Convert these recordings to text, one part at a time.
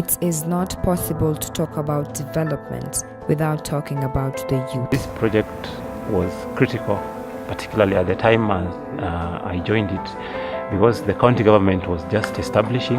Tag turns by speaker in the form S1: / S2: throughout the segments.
S1: It is not possible to talk about development without talking about the youth.
S2: This project was critical, particularly at the time I joined it, because the county government was just establishing,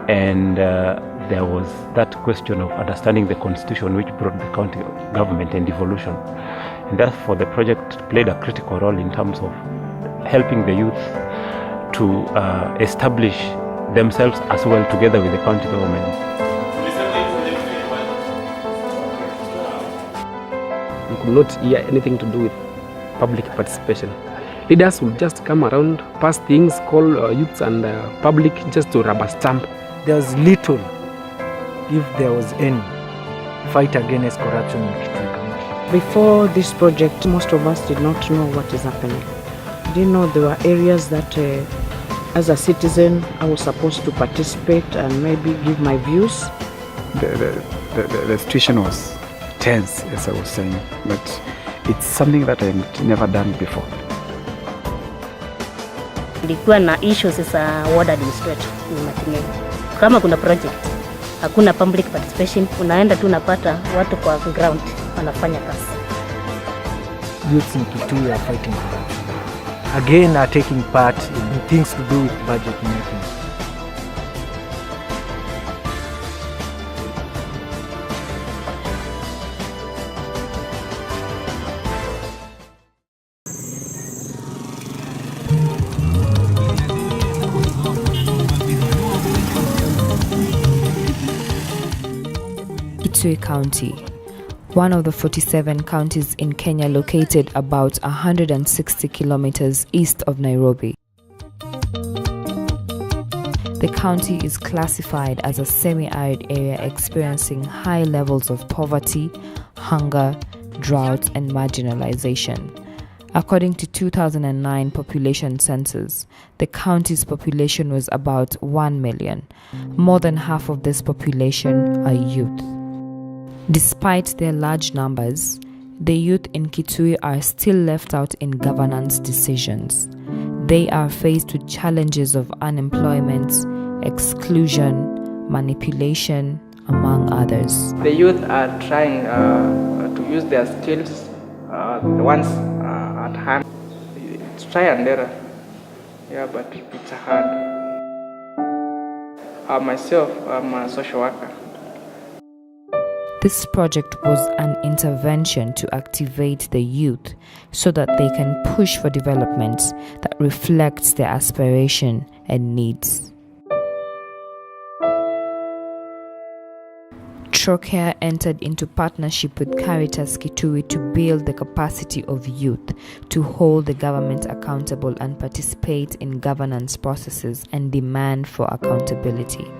S2: and there was that question of understanding the constitution, which brought the county government and devolution. And therefore the project played a critical role in terms of helping the youth to establish themselves as well together with the county government.
S3: We could not hear anything to do with public participation. Leaders would just come around, pass things, call youths and public just to rubber stamp.
S4: There was little, if there was any, fight against corruption in Kitui County.
S5: Before this project, most of us did not know what is happening. Didn't know there were areas that, as a citizen, I was supposed to participate and maybe give my views.
S6: The situation was tense, as I was saying, but it's something that I've never done before.
S7: Kulikuwa na issues za ward administrator ni Matete. Kama kuna project, hakuna public participation, unaenda tu unapata watu kwa ground wanafanya kazi.
S4: Youths in Kitui are fighting corruption. Again, are taking part in things to do with budget making.
S1: Kitui County, one of the 47 counties in Kenya located about 160 kilometers east of Nairobi. The county is classified as a semi-arid area experiencing high levels of poverty, hunger, drought, and marginalization. According to 2009 population census, the county's population was about 1 million. More than half of this population are youth. Despite their large numbers, the youth in Kitui are still left out in governance decisions. They are faced with challenges of unemployment, exclusion, manipulation, among others.
S8: The youth are trying to use their skills, the ones at hand. It's try and error, but it's hard. Myself, I'm a social worker.
S1: This project was an intervention to activate the youth so that they can push for development that reflects their aspiration and needs. Trocare entered into partnership with Caritas Kitui to build the capacity of youth to hold the government accountable and participate in governance processes and demand for accountability.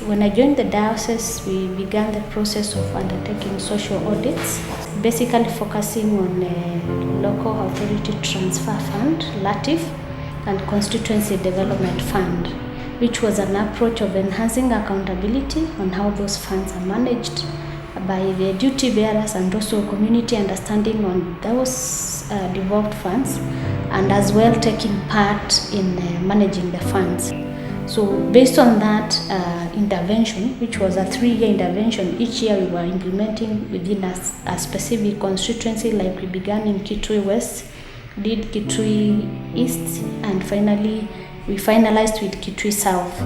S9: When I joined the diocese, we began the process of undertaking social audits, basically focusing on Local Authority Transfer Fund, LATIF, and Constituency Development Fund, which was an approach of enhancing accountability on how those funds are managed by the duty bearers and also community understanding on those devolved funds, and as well taking part in managing the funds. So based on that intervention, which was a 3-year intervention, each year we were implementing within a specific constituency, like we began in Kitui West, did Kitui East, and finally we finalized with Kitui South.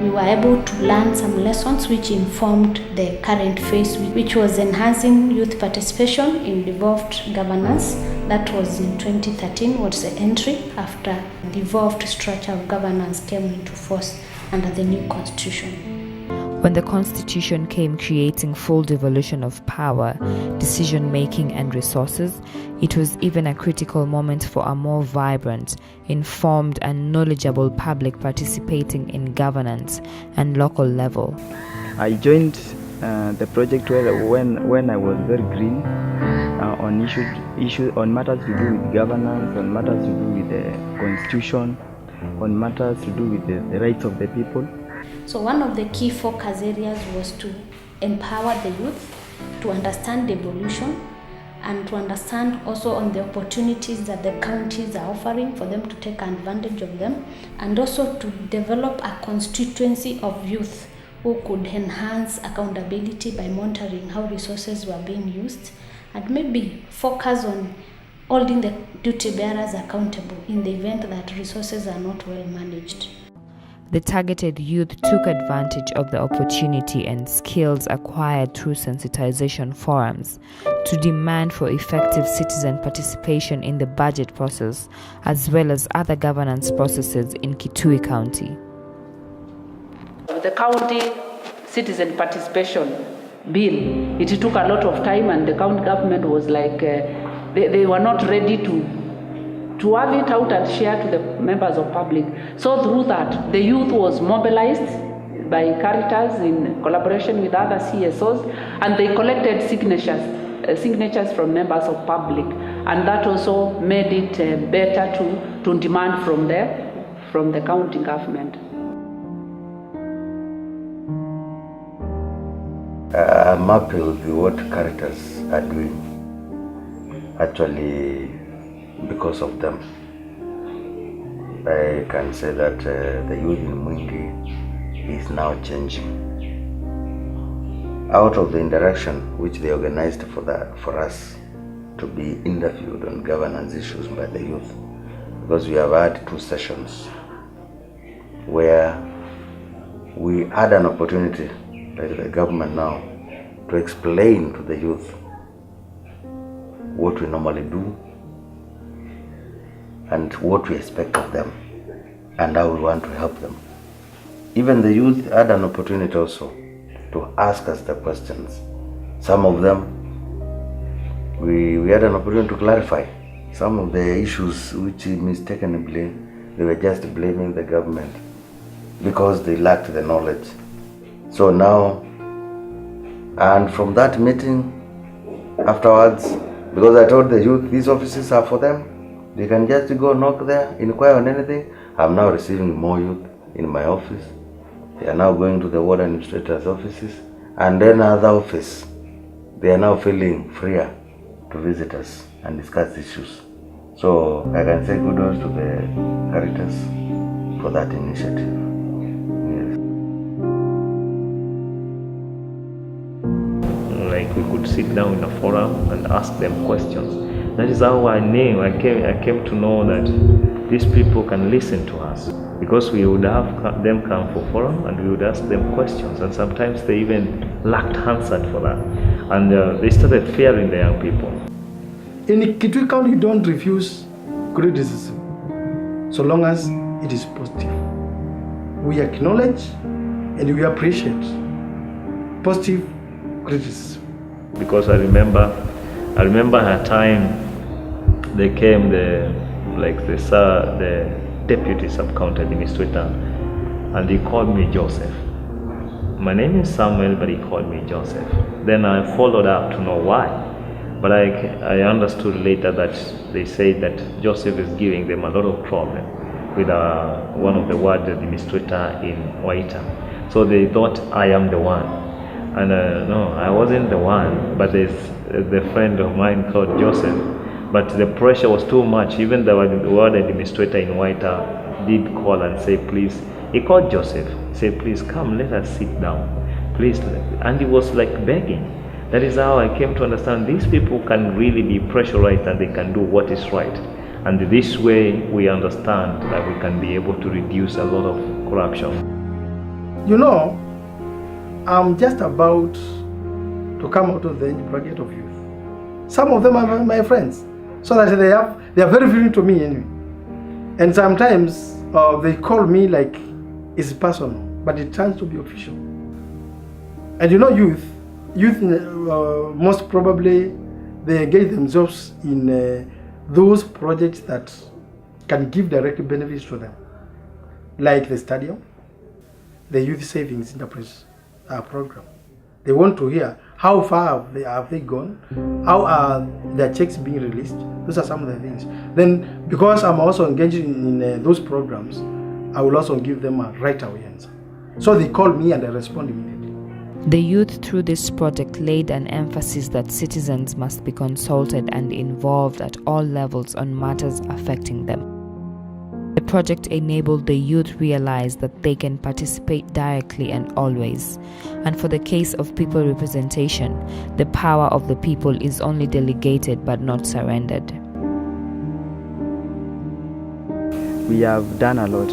S9: We were able to learn some lessons which informed the current phase, which was enhancing youth participation in devolved governance. That was in 2013, was the entry after devolved structure of governance came into force under the new constitution.
S1: When the constitution came creating full devolution of power, decision-making and resources, it was even a critical moment for a more vibrant, informed and knowledgeable public participating in governance and local level.
S6: I joined the project when I was very green on issues on matters to do with governance, on matters to do with the constitution, on matters to do with the rights of the people.
S9: So one of the key focus areas was to empower the youth to understand devolution, and to understand also on the opportunities that the counties are offering for them to take advantage of them, and also to develop a constituency of youth who could enhance accountability by monitoring how resources were being used, and maybe focus on holding the duty bearers accountable in the event that resources are not well managed.
S1: The targeted youth took advantage of the opportunity and skills acquired through sensitization forums to demand for effective citizen participation in the budget process as well as other governance processes in Kitui County.
S10: The county citizen participation bill, it took a lot of time, and the county government was like, they were not ready to have it out and share to the members of public. So through that, the youth was mobilized by Caritas in collaboration with other CSOs, and they collected signatures from members of public, and that also made it better to demand from the county government.
S11: I'm happy with what Caritas are doing. Actually, because of them, I can say that the youth in Mwingi is now changing. Out of the interaction which they organized for us to be interviewed on governance issues by the youth, because we have had 2 sessions where we had an opportunity, like the government now, to explain to the youth what we normally do and what we expect of them and how we want to help them. Even the youth had an opportunity also to ask us the questions. Some of them, we had an opportunity to clarify some of the issues which mistakenly they were just blaming the government because they lacked the knowledge. So now, and from that meeting afterwards, because I told the youth these offices are for them, they can just go knock there, inquire on anything. I'm now receiving more youth in my office. They are now going to the ward administrators' offices, and then other office. They are now feeling freer to visit us and discuss issues. So I can say kudos to the Caritas for that initiative.
S2: Like we could sit down in a forum and ask them questions. That is how I came to know that these people can listen to us, because we would have them come for forum and we would ask them questions, and sometimes they even lacked answer for that, and they started fearing the young people.
S12: In Kitui County, you don't refuse criticism so long as it is positive. We acknowledge and we appreciate positive criticism.
S2: Because I remember a time they came, the deputy sub-county administrator, and he called me Joseph. My name is Samuel, but he called me Joseph. Then I followed up to know why, but I understood later that they said that Joseph is giving them a lot of problem with one of the ward administrator in Waita. So they thought I am the one, and no, I wasn't the one, but there's the friend of mine called Joseph. But the pressure was too much. Even the ward administrator in Waita did call and say, please. He called Joseph, said, please come, let us sit down, please. And he was like begging. That is how I came to understand these people can really be pressurized and they can do what is right. And this way we understand that we can be able to reduce a lot of corruption.
S12: You know, I'm just about to come out of the age bracket of youth. Some of them are my friends, so that they are very friendly to me anyway. And sometimes they call me like it's personal, but it turns to be official. And you know, youth most probably they engage themselves in those projects that can give direct benefits to them, like the stadium, the youth savings enterprise program. They want to hear how far have they gone, how are their checks being released. Those are some of the things. Then, because I'm also engaged in those programs, I will also give them a right away answer. So they call me and I respond immediately.
S1: The youth through this project laid an emphasis that citizens must be consulted and involved at all levels on matters affecting them. The project enabled the youth realize that they can participate directly and always. And for the case of people representation, the power of the people is only delegated but not surrendered.
S6: We have done a lot.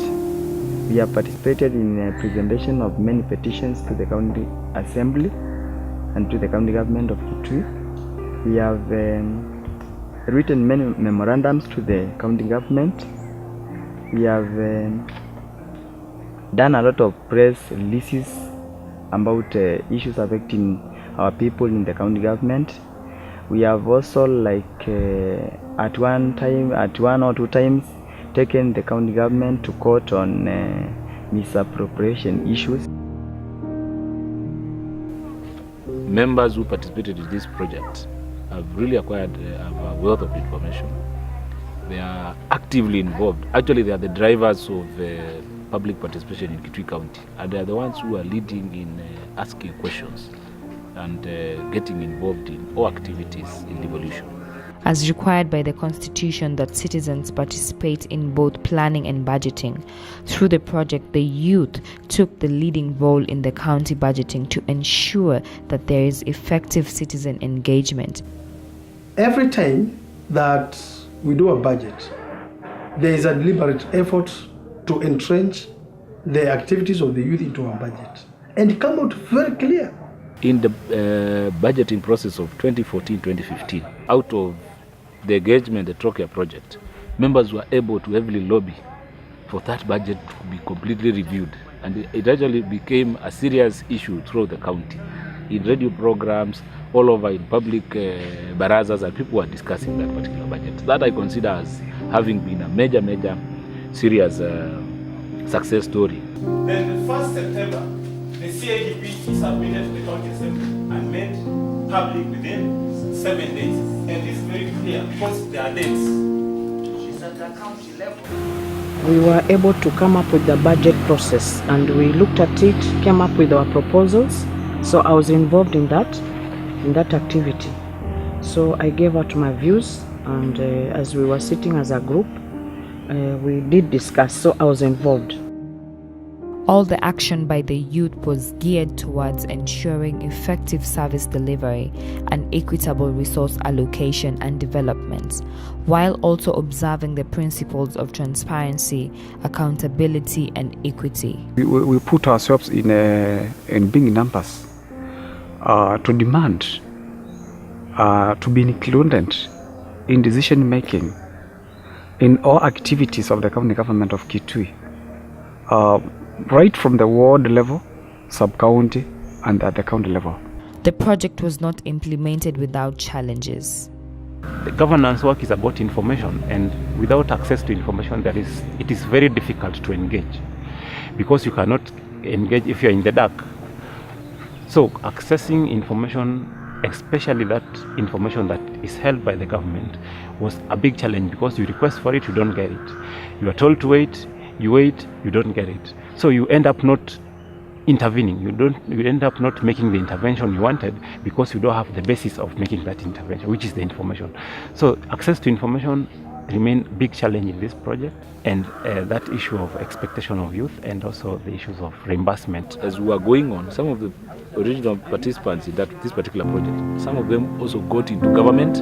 S6: We have participated in a presentation of many petitions to the county assembly and to the county government of Kitui. We have written many memorandums to the county government. We have done a lot of press releases about issues affecting our people in the county government. We have also at one or two times taken the county government to court on misappropriation issues.
S13: Members who participated in this project have really acquired a wealth of information. They are actively involved. Actually, they are the drivers of public participation in Kitui County, and they are the ones who are leading in asking questions and getting involved in all activities in devolution.
S1: As required by the Constitution that citizens participate in both planning and budgeting, through the project, the youth took the leading role in the county budgeting to ensure that there is effective citizen engagement.
S12: Every time that we do a budget, there is a deliberate effort to entrench the activities of the youth into our budget and come out very clear.
S13: In the budgeting process of 2014-2015, out of the engagement, the Trocare project, members were able to heavily lobby for that budget to be completely reviewed, and it actually became a serious issue throughout the county, in radio programs, all over, in public barazas, and people were discussing that particular budget. That I consider as having been a major, serious success story.
S14: Then the 1st September, the CADP is submitted to the county assembly and made public within 7 days. And this is very clear because there are dates. She's at the county level.
S5: We were able to come up with the budget process, and we looked at it, came up with our proposals. So I was involved in that activity. So I gave out my views, and as we were sitting as a group, we did discuss, so I was involved.
S1: All the action by the youth was geared towards ensuring effective service delivery and equitable resource allocation and development, while also observing the principles of transparency, accountability, and equity.
S3: We put ourselves in big numbers to demand to be included in decision making in all activities of the county government of Kitui. Right from the ward level, sub-county, and at the county level.
S1: The project was not implemented without challenges.
S2: The governance work is about information, and without access to information, it is very difficult to engage, because you cannot engage if you are in the dark. So accessing information, especially that information that is held by the government, was a big challenge, because you request for it, you don't get it. You are told to wait, you wait, you don't get it. So you end up not intervening. You end up not making the intervention you wanted, because you don't have the basis of making that intervention, which is the information. So access to information remain a big challenge in this project, and that issue of expectation of youth, and also the issues of reimbursement.
S13: As we were going on, some of the original participants in this particular project, some of them also got into government,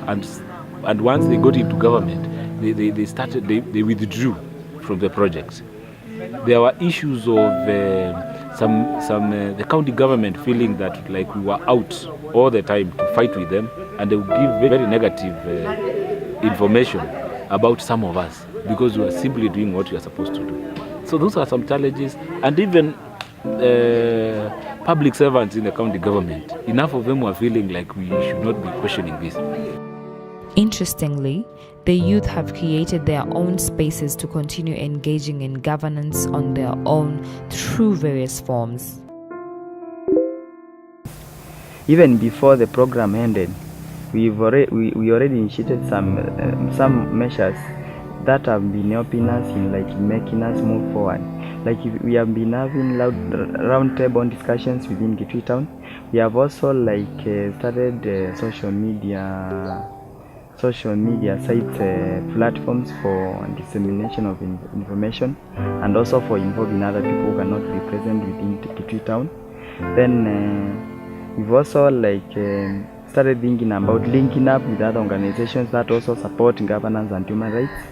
S13: and once they got into government, they withdrew from the project. There were issues of the county government feeling that like we were out all the time to fight with them, and they would give very negative information about some of us, because we were simply doing what we are supposed to do. So those are some challenges, and even public servants in the county government, enough of them were feeling like we should not be questioning this.
S1: Interestingly, the youth have created their own spaces to continue engaging in governance on their own through various forms.
S6: Even before the program ended, we already initiated some measures that have been helping us in like making us move forward. Like we have been having round table discussions within Kitui Town. We have also started social media sites, platforms for dissemination of information, and also for involving other people who cannot be present within Kitui Town. Then we've also started thinking about linking up with other organizations that also support governance and human rights,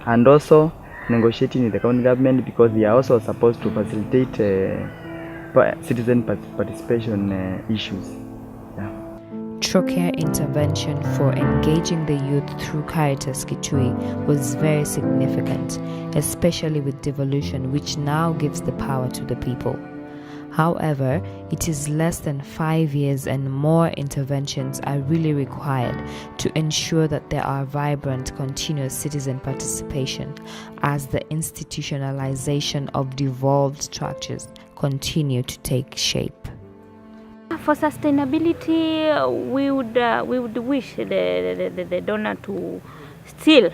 S6: and also negotiating with the county government, because they are also supposed to facilitate citizen participation issues.
S1: Trocare intervention for engaging the youth through Caritas Kitui was very significant, especially with devolution, which now gives the power to the people. However, it is less than 5 years and more interventions are really required to ensure that there are vibrant, continuous citizen participation as the institutionalization of devolved structures continue to take shape.
S15: For sustainability, we would wish the donor to still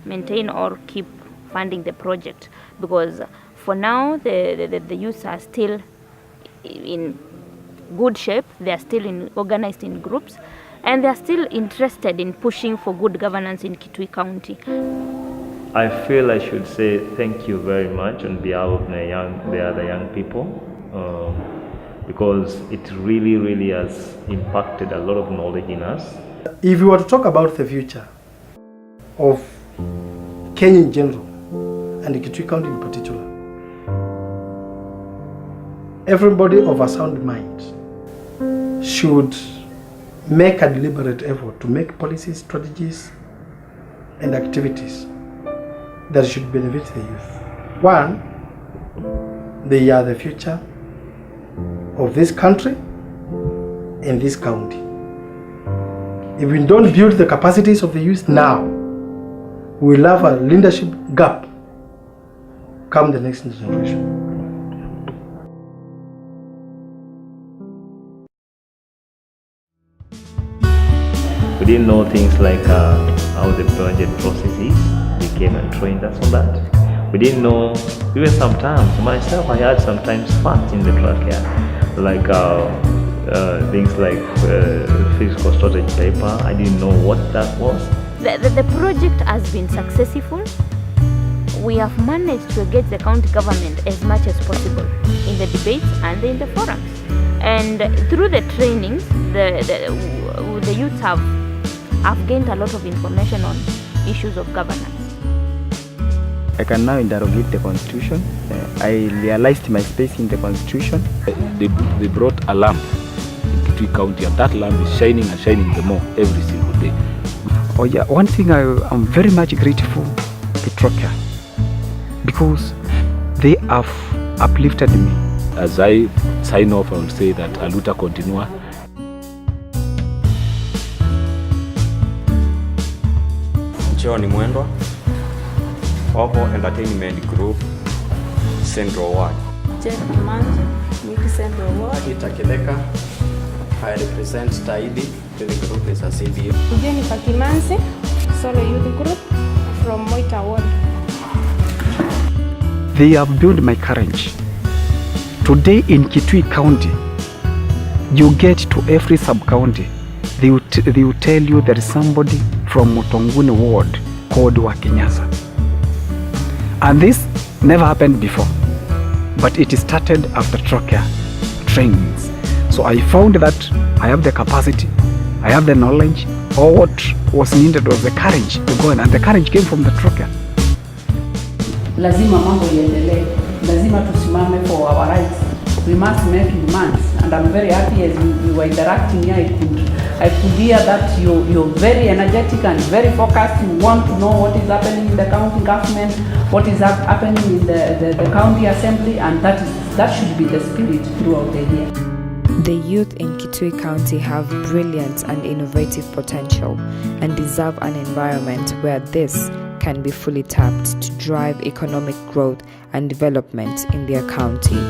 S15: maintain or keep funding the project, because for now the youths are still in good shape. They are still organized in groups, and they are still interested in pushing for good governance in Kitui County.
S16: I feel I should say thank you very much on behalf of the other young people, because it really has impacted a lot of knowledge in us.
S12: If you were to talk about the future of Kenya in general and the Kitui County in particular, everybody of a sound mind should make a deliberate effort to make policies, strategies, and activities that should benefit the youth. One, they are the future of this country and this county. If we don't build the capacities of the youth now, we'll have a leadership gap come the next generation.
S16: We didn't know things like how the budget process is. They came and trained us on that. We didn't know, even sometimes, myself, I had sometimes facts in the track, like things like physical storage paper. I didn't know what that was.
S15: The project has been successful. We have managed to engage the county government as much as possible in the debates and in the forums. And through the trainings, the youth have gained a lot of information on issues of governance.
S6: I can now interrogate the Constitution. I realized my space in the Constitution.
S13: They brought a lamp in Kitui County, and that lamp is shining and shining the more every single day.
S3: Oh yeah, one thing I'm very much grateful to Trocare, because they have uplifted me.
S13: As I sign off, I will say that Aluta Continua.
S17: John Mwendwa, Oho Entertainment Group, Central Ward.
S18: Jeff Manzi, Miki Central Ward.
S19: Itakeleka, I represent Taidi, the group is a CBO.
S18: Jennifer Kimanzi, Solo Youth Group from Moita Ward.
S3: They have built my courage. Today in Kitui County, you get to every sub-county, they will tell you there is somebody from Motonguni Ward called Wakinyasa. And this never happened before, but it started after Trocare trainings. So I found that I have the capacity, I have the knowledge. All what was needed was the courage to go in, and the courage came from the Trocare.
S10: Lazima mambo iendelee. Lazima tusimame for our rights. We must make demands, and I'm very happy as we were interacting here. I could hear that you're very energetic and very focused. You want to know what is happening in the county government, what is happening in the county assembly, and that should be the spirit throughout the year.
S1: The youth in Kitui County have brilliant and innovative potential and deserve an environment where this can be fully tapped to drive economic growth and development in their county.